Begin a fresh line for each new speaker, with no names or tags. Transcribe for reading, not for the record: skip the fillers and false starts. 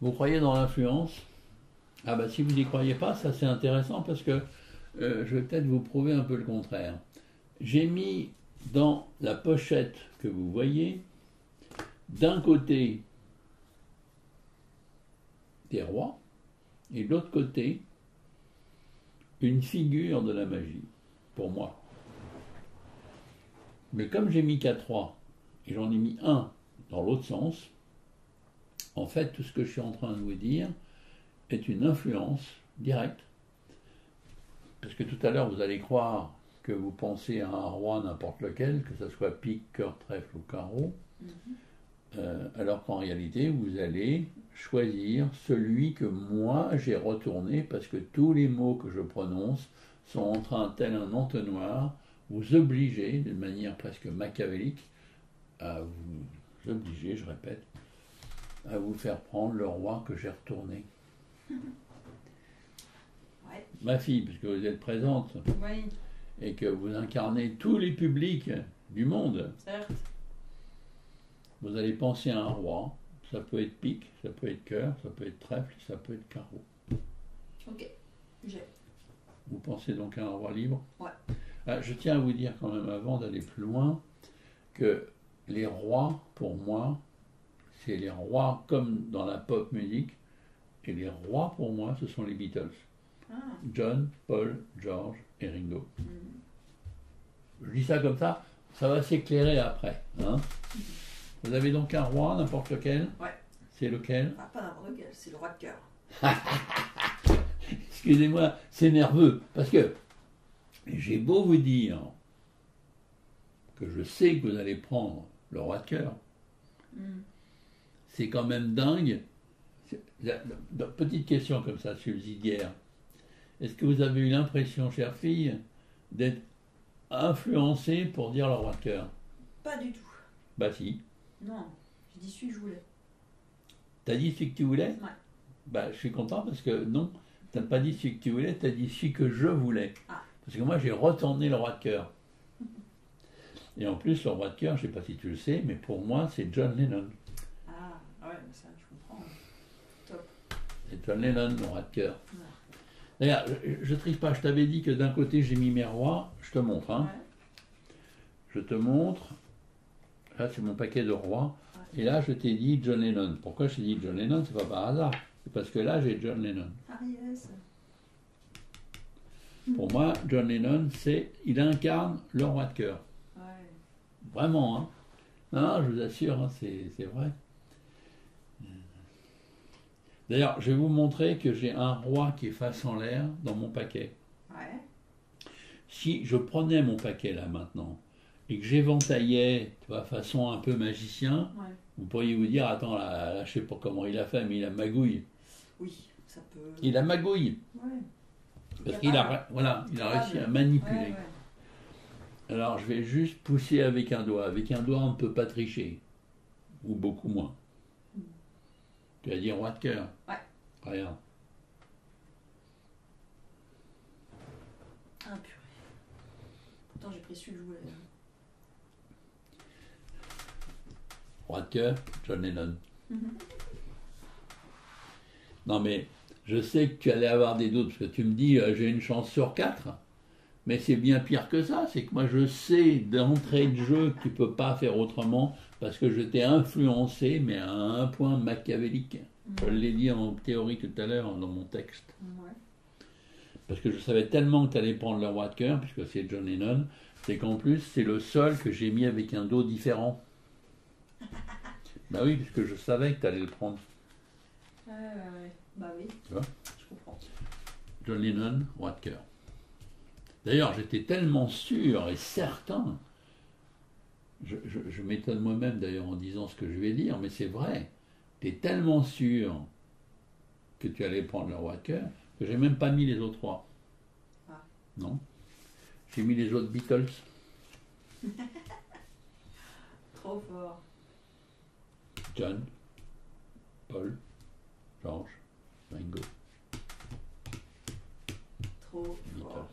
Vous croyez dans l'influence? Ah bah si vous n'y croyez pas, ça c'est intéressant parce que je vais peut-être vous prouver un peu le contraire. J'ai mis dans la pochette que vous voyez, d'un côté des rois et de l'autre côté une figure de la magie, pour moi. Mais comme j'ai mis 4 rois et j'en ai mis un dans l'autre sens, en fait tout ce que je suis en train de vous dire est une influence directe. Parce que tout à l'heure vous allez croire que vous pensez à un roi n'importe lequel, que ce soit pique, cœur, trèfle ou carreau, alors qu'en réalité vous allez choisir celui que moi j'ai retourné parce que tous les mots que je prononce sont en train, tel un entonnoir, vous obliger, d'une manière presque machiavélique, à vous obliger, je répète, à vous faire prendre le roi que j'ai retourné.
Ouais.
Ma fille, puisque vous êtes présente,
Oui,
et que vous incarnez tous les publics du monde,
certes.
vous allez penser à un roi. Ça peut être pique, ça peut être cœur, ça peut être trèfle, ça peut être carreau.
Ok, j'ai.
Vous pensez donc à un roi libre?
Ouais.
Je tiens à vous dire quand même, avant d'aller plus loin, que les rois, pour moi, c'est les rois comme dans la pop musique, et les rois, pour moi, ce sont les Beatles.
Ah.
John, Paul, George et Ringo.
Mm.
Je dis ça comme ça va s'éclairer après. Hein. Vous avez donc un roi, n'importe lequel?
Ouais.
C'est lequel?
Ah, pas n'importe lequel, c'est le roi de cœur.
Excusez-moi, c'est nerveux, parce que j'ai beau vous dire que je sais que vous allez prendre le roi de cœur, c'est quand même dingue. Petite question comme ça, subsidiaire. Est-ce que vous avez eu l'impression, chère fille, d'être influencée pour dire le roi de cœur?
Pas du tout.
Bah si.
Non, j'ai dit celui que je voulais.
T'as dit celui que tu voulais?
Ouais.
Bah je suis content parce que non, t'as pas dit celui que tu voulais, t'as dit celui que je voulais.
Ah.
Parce que moi j'ai retourné le roi de cœur. Et en plus, le roi de cœur, je ne sais pas si tu le sais, mais pour moi, c'est John Lennon.
Ah, ouais, mais ça, je comprends. Top.
C'est John Lennon, le roi de cœur.
Ouais.
D'ailleurs, je ne triche pas, je t'avais dit que d'un côté, j'ai mis mes rois. Je te montre, hein.
Ouais.
Je te montre. Là, c'est mon paquet de rois.
Ouais.
Et là, je t'ai dit John Lennon. Pourquoi je t'ai dit John Lennon? C'est pas par hasard. C'est parce que là, j'ai John Lennon.
Ah, yes.
Pour moi, John Lennon, il incarne le roi de cœur.
Ouais.
Vraiment, hein. Non, je vous assure, hein, c'est vrai. D'ailleurs, je vais vous montrer que j'ai un roi qui est face en l'air dans mon paquet.
Ouais.
Si je prenais mon paquet là maintenant et que j'éventaillais, tu vois, façon un peu magicien,
Ouais.
vous pourriez vous dire, attends, là, je sais pas comment il a fait, mais il a magouille.
Oui, ça peut.
Il a magouille.
Ouais.
Parce qu'il a, voilà, il a réussi à manipuler.
Ouais, ouais.
Alors, je vais juste pousser avec un doigt. Avec un doigt, on ne peut pas tricher. Ou beaucoup moins. Tu vas dire roi de cœur.
Ouais.
Regarde.
Ah, purée. Pourtant, j'ai pris celui que je voulais.
Roi de cœur, John Lennon. Non, mais je sais que tu allais avoir des doutes, parce que tu me dis, j'ai une chance sur 4. Mais c'est bien pire que ça. C'est que moi, je sais d'entrée de jeu que tu ne peux pas faire autrement, parce que je t'ai influencé, mais à un point machiavélique. Je l'ai dit en théorie tout à l'heure, dans mon texte.
Ouais.
Parce que je savais tellement que tu allais prendre le roi de cœur, puisque c'est John Lennon, c'est qu'en plus, c'est le seul que j'ai mis avec un dos différent. Bah oui, puisque je savais que tu allais le prendre.
Ouais. Bah oui.
Tu vois?
Je comprends.
John Lennon, roi de cœur. D'ailleurs, j'étais tellement sûr et certain, je m'étonne moi-même d'ailleurs en disant ce que je vais dire, mais c'est vrai, tu es tellement sûr que tu allais prendre le roi de cœur, que j'ai même pas mis les autres rois.
Ah.
Non. J'ai mis les autres Beatles.
Trop fort.
John, Paul, George, Ringo,
Trop
Beatles.
fort.